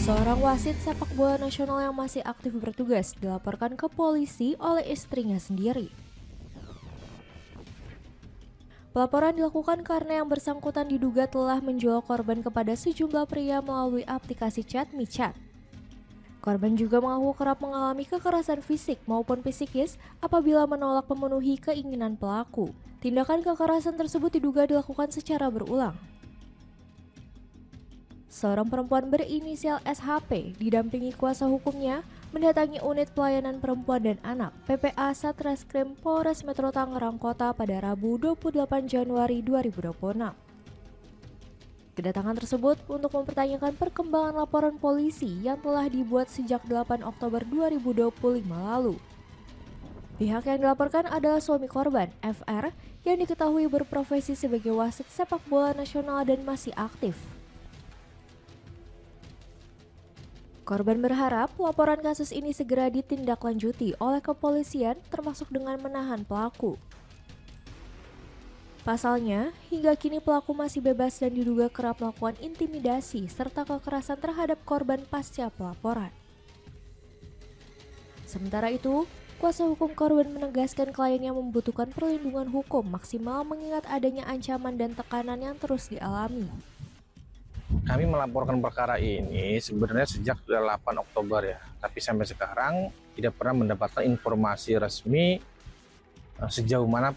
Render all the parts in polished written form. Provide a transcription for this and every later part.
Seorang wasit sepak bola nasional yang masih aktif bertugas dilaporkan ke polisi oleh istrinya sendiri. Pelaporan dilakukan karena yang bersangkutan diduga telah menjual korban kepada sejumlah pria melalui aplikasi chat MiChat. Korban juga mengaku kerap mengalami kekerasan fisik maupun psikis apabila menolak memenuhi keinginan pelaku. Tindakan kekerasan tersebut diduga dilakukan secara berulang. Seorang perempuan berinisial SHP didampingi kuasa hukumnya mendatangi unit pelayanan perempuan dan anak PPA Satreskrim Polres Metro Tangerang Kota pada Rabu 28 Januari 2026. Kedatangan tersebut untuk mempertanyakan perkembangan laporan polisi yang telah dibuat sejak 8 Oktober 2025 lalu. Pihak yang dilaporkan adalah suami korban, FR, yang diketahui berprofesi sebagai wasit sepak bola nasional dan masih aktif. Korban berharap laporan kasus ini segera ditindaklanjuti oleh kepolisian termasuk dengan menahan pelaku. Pasalnya, hingga kini pelaku masih bebas dan diduga kerap melakukan intimidasi serta kekerasan terhadap korban pasca pelaporan. Sementara itu, kuasa hukum korban menegaskan kliennya membutuhkan perlindungan hukum maksimal mengingat adanya ancaman dan tekanan yang terus dialami. Kami melaporkan perkara ini sebenarnya sejak 8 Oktober ya, tapi sampai sekarang tidak pernah mendapatkan informasi resmi sejauh mana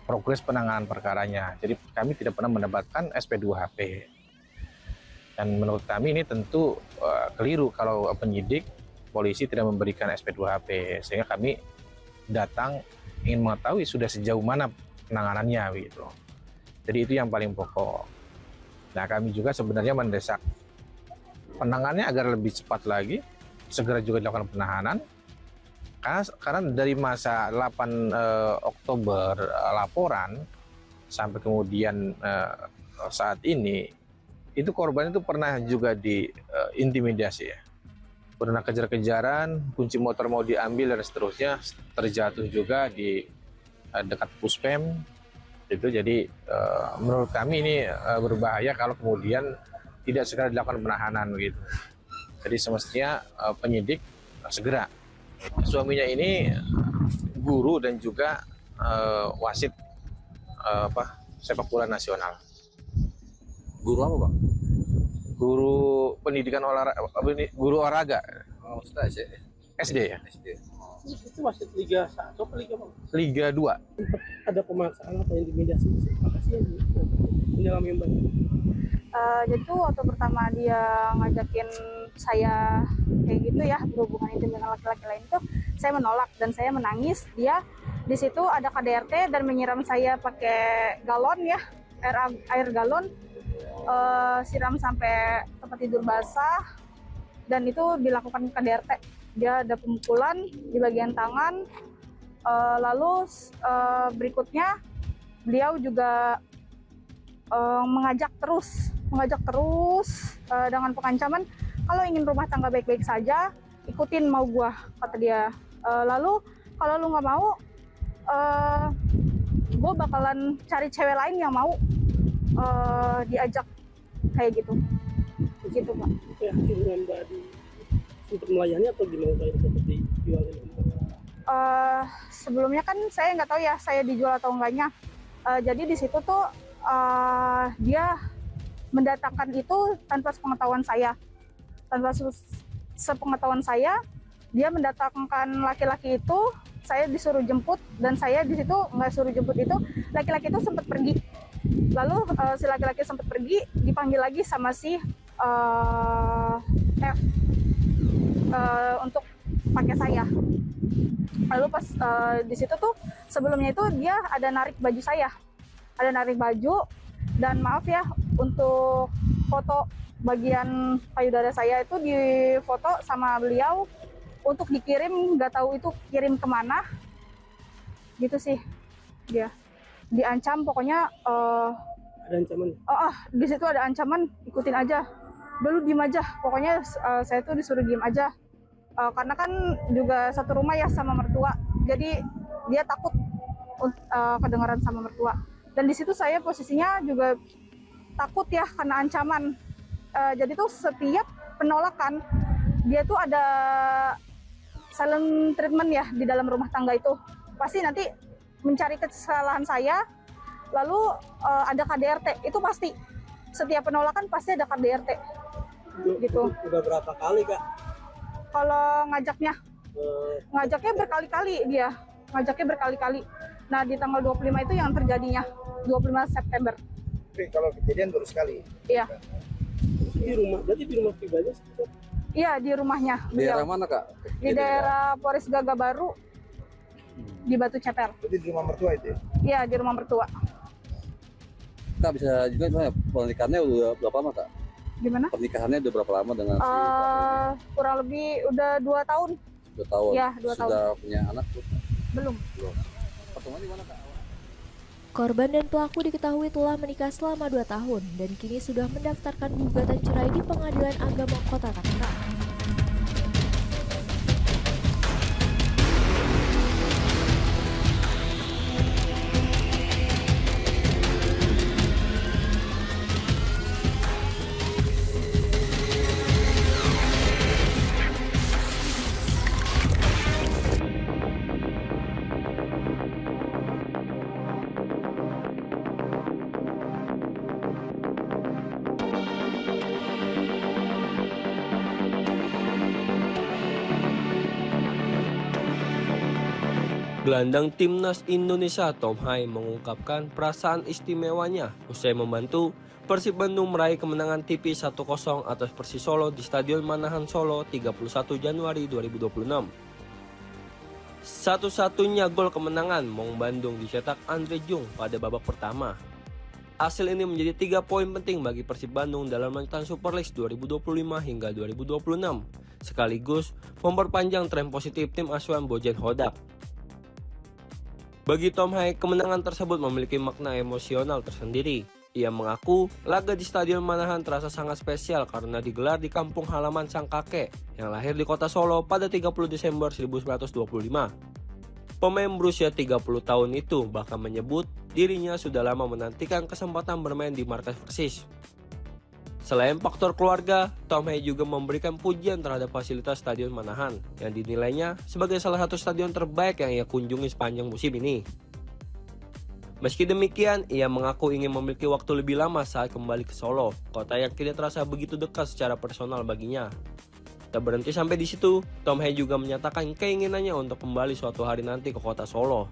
progres penanganan perkaranya. Jadi kami tidak pernah mendapatkan SP2HP. Dan menurut kami ini tentu keliru kalau penyidik polisi tidak memberikan SP2HP, sehingga kami datang ingin mengetahui sudah sejauh mana penanganannya gitu. Jadi itu yang paling pokok. Nah, kami juga sebenarnya mendesak penanganannya agar lebih cepat lagi, segera juga dilakukan penahanan. Karena dari masa 8 Oktober laporan sampai kemudian saat ini, itu korban itu pernah juga diintimidasi ya. Pernah kejar-kejaran, kunci motor mau diambil dan seterusnya, terjatuh juga di dekat Puspem. Itu jadi menurut kami ini berbahaya kalau kemudian tidak segera dilakukan penahanan begitu. Jadi semestinya penyidik segera. Suaminya ini guru dan juga wasit sepak bola nasional. Guru apa, Bang? Guru pendidikan olahraga, guru olahraga. Oh, SD. SD ya? SD. Itu wasit Liga 1 atau Liga apa? Liga 2. Ada pemaksaan atau intimidasi? Makasih ya, mendalam yang banyak. Jadi tuh waktu pertama dia ngajakin saya kayak gitu ya, berhubungan intim dengan laki-laki lain tuh, saya menolak dan saya menangis. Dia di situ ada KDRT dan menyiram saya pakai galon ya, air galon, siram sampai tempat tidur basah, dan itu dilakukan KDRT. Dia ada pemukulan di bagian tangan, lalu berikutnya beliau juga mengajak terus dengan pengancaman, kalau ingin rumah tangga baik-baik saja, ikutin mau gua, kata dia. Lalu kalau lu nggak mau, gua bakalan cari cewek lain yang mau diajak kayak gitu, Pak. Itu yakin dengan Mbak untuk melayani atau gimana kayak seperti jualin? Sebelumnya kan saya nggak tahu ya saya dijual atau enggaknya. Jadi di situ tuh dia mendatangkan itu tanpa sepengetahuan saya. Tanpa sepengetahuan saya, dia mendatangkan laki-laki itu. Saya disuruh jemput dan saya di situ nggak suruh jemput itu. Laki-laki itu sempat pergi. Lalu si laki-laki sempat pergi, dipanggil lagi sama si F untuk pakai saya. Lalu pas di situ tuh sebelumnya itu dia ada narik baju saya, dan maaf ya untuk foto bagian payudara saya itu difoto sama beliau untuk dikirim, nggak tahu itu kirim kemana gitu sih. Dia diancam pokoknya. Ada ancaman? Di situ ada ancaman, ikutin aja dulu, diem aja pokoknya. Saya tuh disuruh diem aja karena kan juga satu rumah ya sama mertua, jadi dia takut kedengaran sama mertua. Dan di situ saya posisinya juga takut ya karena ancaman. Jadi tuh setiap penolakan, dia tuh ada silent treatment ya di dalam rumah tangga itu. Pasti nanti mencari kesalahan saya, lalu ada KDRT, itu pasti. Setiap penolakan pasti ada KDRT. Gitu. Udah berapa kali Kak? Kalau ngajaknya berkali-kali dia. Ngajaknya berkali-kali. Nah, di tanggal 25 itu yang terjadinya, 25 September. Tapi kalau kejadian baru sekali. Iya. Berarti di rumah pribadi sekitar? Iya, di rumahnya. Di daerah beliau. mana Kak? Di daerah Polres Gaga Baru, di Batu Ceper. Berarti di rumah mertua itu ya? Iya, di rumah mertua. Kak bisa juga misalnya pernikahannya udah berapa lama Kak? Gimana? Pernikahannya udah berapa lama dengan si Kurang lebih udah 2 tahun. 2 tahun? Iya, 2 tahun. Sudah punya anak tuh? Belum. Pertemuan di mana Kak? Korban dan pelaku diketahui telah menikah selama 2 tahun dan kini sudah mendaftarkan gugatan cerai di Pengadilan Agama Kota Tangerang. Gelandang timnas Indonesia Tom Hai mengungkapkan perasaan istimewanya usai membantu Persib Bandung meraih kemenangan tipis 1-0 atas Persis Solo di Stadion Manahan Solo 31 Januari 2026. Satu-satunya gol kemenangan Maung Bandung dicetak Andre Jung pada babak pertama. Hasil ini menjadi 3 poin penting bagi Persib Bandung dalam lanjutan Super League 2025 hingga 2026, sekaligus memperpanjang tren positif tim asuhan Bojan Hodak. Bagi Tom Hai, kemenangan tersebut memiliki makna emosional tersendiri. Ia mengaku laga di Stadion Manahan terasa sangat spesial karena digelar di kampung halaman sang kakek yang lahir di kota Solo pada 30 Desember 1925. Pemain berusia 30 tahun itu bahkan menyebut dirinya sudah lama menantikan kesempatan bermain di markas Persis. Selain faktor keluarga, Tom Hai juga memberikan pujian terhadap fasilitas Stadion Manahan yang dinilainya sebagai salah satu stadion terbaik yang ia kunjungi sepanjang musim ini. Meski demikian, ia mengaku ingin memiliki waktu lebih lama saat kembali ke Solo, kota yang kini terasa begitu dekat secara personal baginya. Tak berhenti sampai di situ, Tom Hai juga menyatakan keinginannya untuk kembali suatu hari nanti ke kota Solo.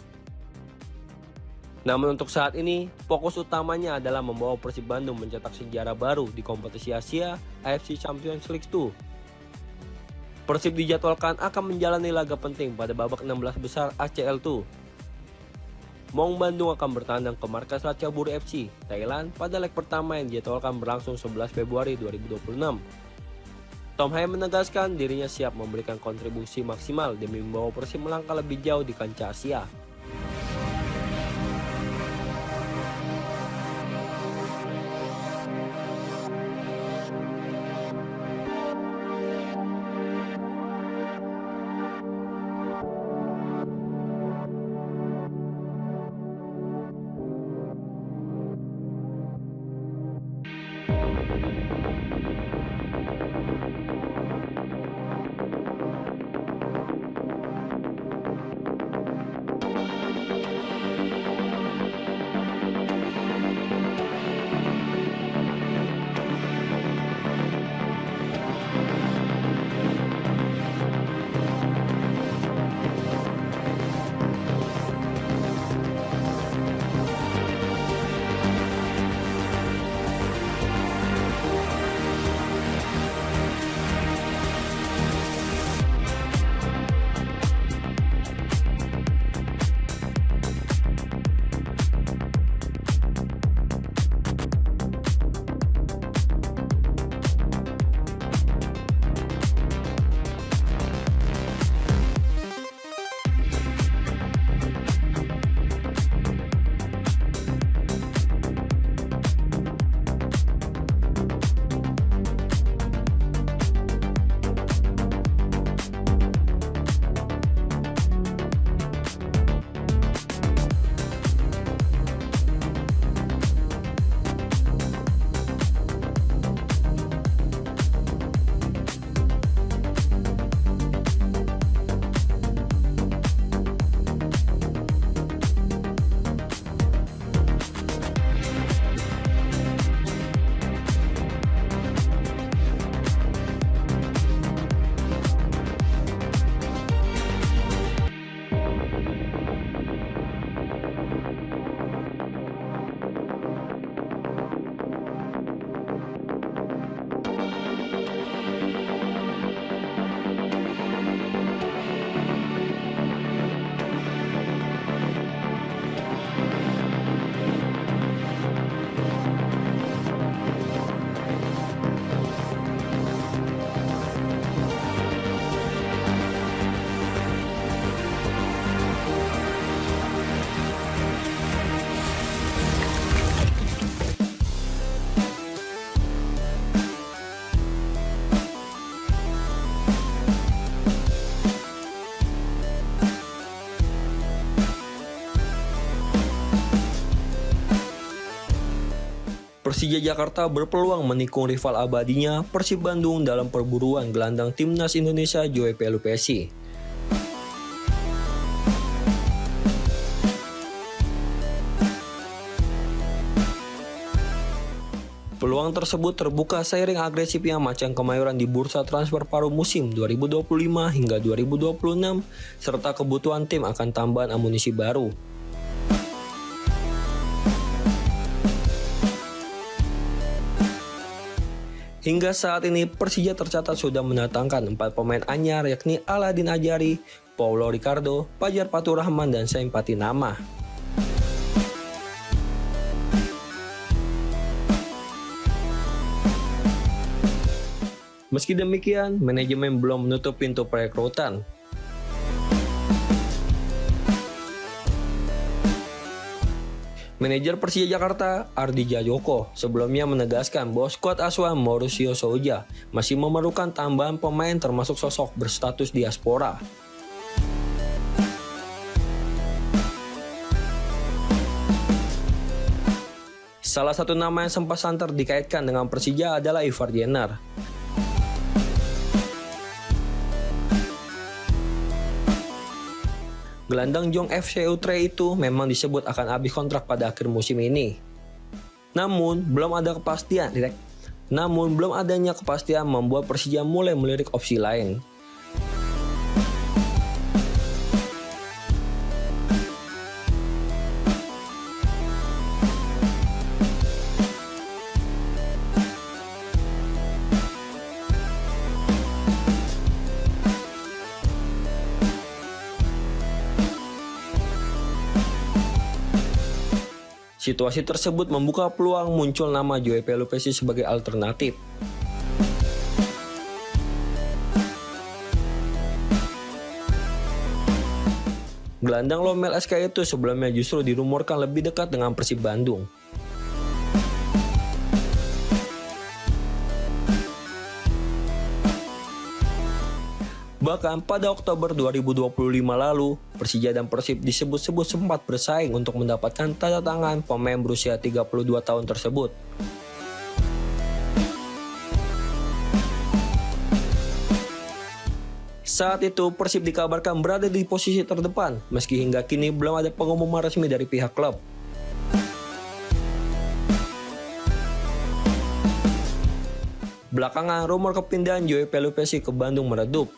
Namun untuk saat ini, fokus utamanya adalah membawa Persib Bandung mencetak sejarah baru di kompetisi Asia AFC Champions League 2. Persib dijadwalkan akan menjalani laga penting pada babak 16 besar ACL 2. Maung Bandung akan bertandang ke markas Ratchaburi FC, Thailand pada leg pertama yang dijadwalkan berlangsung 11 Februari 2026. Tom Hai menegaskan dirinya siap memberikan kontribusi maksimal demi membawa Persib melangkah lebih jauh di kancah Asia. Persija Jakarta berpeluang menikung rival abadinya Persib Bandung dalam perburuan gelandang timnas Indonesia Joey Pelupessy. Peluang tersebut terbuka seiring agresifnya Macan Kemayoran di bursa transfer paruh musim 2025 hingga 2026 serta kebutuhan tim akan tambahan amunisi baru. Hingga saat ini Persija tercatat sudah mendatangkan 4 pemain anyar yakni Aladin Ajari, Paulo Ricardo, Fajar Faturrahman, dan Sain Patinama. Meski demikian, manajemen belum menutup pintu perekrutan. Manajer Persija Jakarta, Ardi Jajoko, sebelumnya menegaskan bahwa skuad asuhan Mauricio Souza masih memerlukan tambahan pemain termasuk sosok berstatus diaspora. Salah satu nama yang sempat santer dikaitkan dengan Persija adalah Ivar Jenner. Gelandang Jong FC Utrecht itu memang disebut akan habis kontrak pada akhir musim ini. Namun, belum adanya kepastian membuat Persija mulai melirik opsi lain. Situasi tersebut membuka peluang muncul nama Joey Pelupessy sebagai alternatif. Gelandang Lomel SK itu sebelumnya justru dirumorkan lebih dekat dengan Persib Bandung. Bahkan pada Oktober 2025 lalu, Persija dan Persib disebut-sebut sempat bersaing untuk mendapatkan tanda tangan pemain berusia 32 tahun tersebut. Saat itu Persib dikabarkan berada di posisi terdepan, meski hingga kini belum ada pengumuman resmi dari pihak klub. Belakangan rumor kepindahan Joey Pelupessy ke Bandung meredup.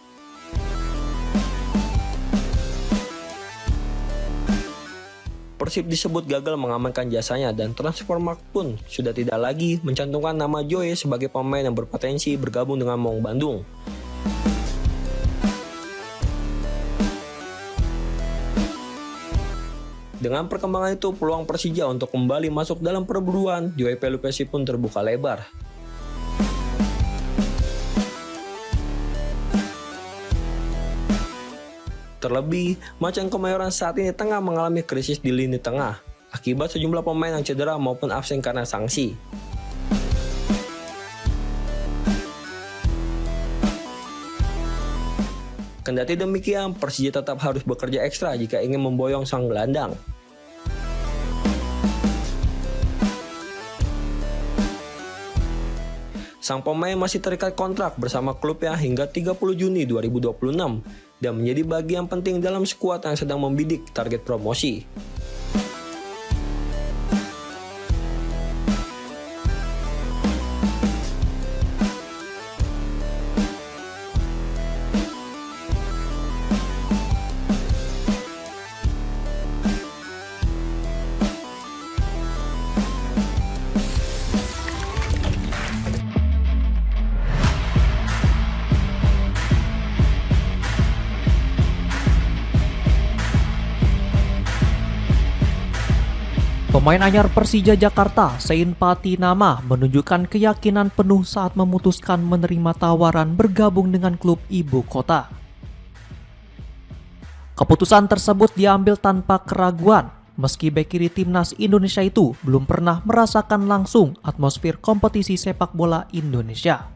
Persib disebut gagal mengamankan jasanya dan Transfermarkt pun sudah tidak lagi mencantumkan nama Joey sebagai pemain yang berpotensi bergabung dengan Maung Bandung. Dengan perkembangan itu, peluang Persija untuk kembali masuk dalam perburuan Joey Pelupessy pun terbuka lebar. Terlebih, Macan Kemayoran saat ini tengah mengalami krisis di lini tengah akibat sejumlah pemain yang cedera maupun absen karena sanksi. Kendati demikian, Persija tetap harus bekerja ekstra jika ingin memboyong sang gelandang. Sang pemain masih terikat kontrak bersama klubnya hingga 30 Juni 2026 dan menjadi bagian penting dalam skuad yang sedang membidik target promosi. Pemain anyar Persija Jakarta, Sain Patinama, menunjukkan keyakinan penuh saat memutuskan menerima tawaran bergabung dengan klub ibu kota. Keputusan tersebut diambil tanpa keraguan, meski bek kiri timnas Indonesia itu belum pernah merasakan langsung atmosfer kompetisi sepak bola Indonesia.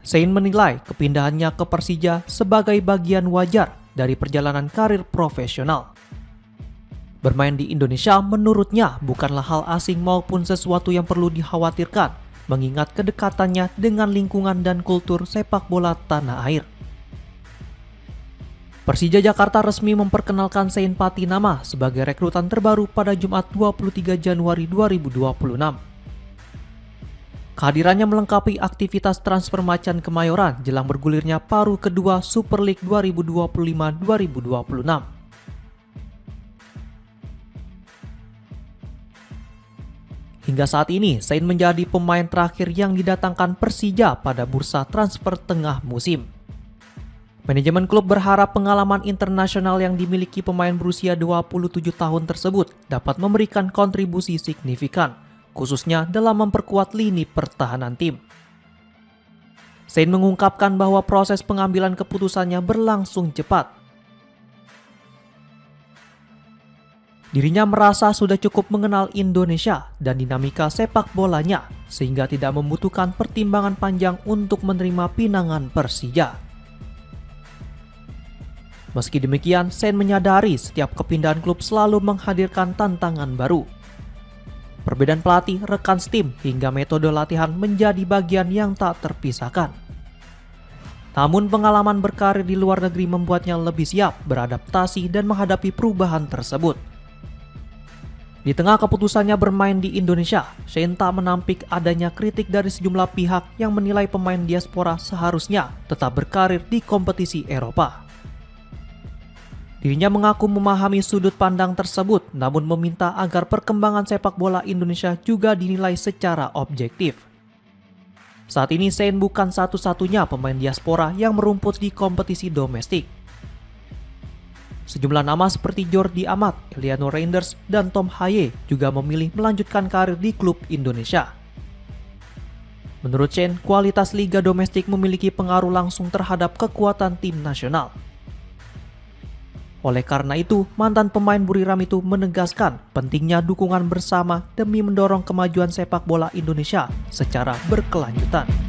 Sain menilai kepindahannya ke Persija sebagai bagian wajar dari perjalanan karir profesional. Bermain di Indonesia menurutnya bukanlah hal asing maupun sesuatu yang perlu dikhawatirkan, mengingat kedekatannya dengan lingkungan dan kultur sepak bola tanah air. Persija Jakarta resmi memperkenalkan Sean Patinama sebagai rekrutan terbaru pada Jumat 23 Januari 2026. Kehadirannya melengkapi aktivitas transfer macan Kemayoran jelang bergulirnya paruh kedua Super League 2025-2026. Hingga saat ini, Sean menjadi pemain terakhir yang didatangkan Persija pada bursa transfer tengah musim. Manajemen klub berharap pengalaman internasional yang dimiliki pemain berusia 27 tahun tersebut dapat memberikan kontribusi signifikan, khususnya dalam memperkuat lini pertahanan tim. Sean mengungkapkan bahwa proses pengambilan keputusannya berlangsung cepat. Dirinya merasa sudah cukup mengenal Indonesia dan dinamika sepak bolanya sehingga tidak membutuhkan pertimbangan panjang untuk menerima pinangan Persija. Meski demikian, Sean menyadari setiap kepindahan klub selalu menghadirkan tantangan baru. Perbedaan pelatih, rekan tim, hingga metode latihan menjadi bagian yang tak terpisahkan. Namun pengalaman berkarir di luar negeri membuatnya lebih siap beradaptasi dan menghadapi perubahan tersebut. Di tengah keputusannya bermain di Indonesia, Sean tak menampik adanya kritik dari sejumlah pihak yang menilai pemain diaspora seharusnya tetap berkarir di kompetisi Eropa. Dirinya mengaku memahami sudut pandang tersebut, namun meminta agar perkembangan sepak bola Indonesia juga dinilai secara objektif. Saat ini Sean bukan satu-satunya pemain diaspora yang merumput di kompetisi domestik. Sejumlah nama seperti Jordi Amat, Eliano Reinders, dan Tom Haye juga memilih melanjutkan karir di klub Indonesia. Menurut Sean, kualitas liga domestik memiliki pengaruh langsung terhadap kekuatan tim nasional. Oleh karena itu, mantan pemain Buriram itu menegaskan pentingnya dukungan bersama demi mendorong kemajuan sepak bola Indonesia secara berkelanjutan.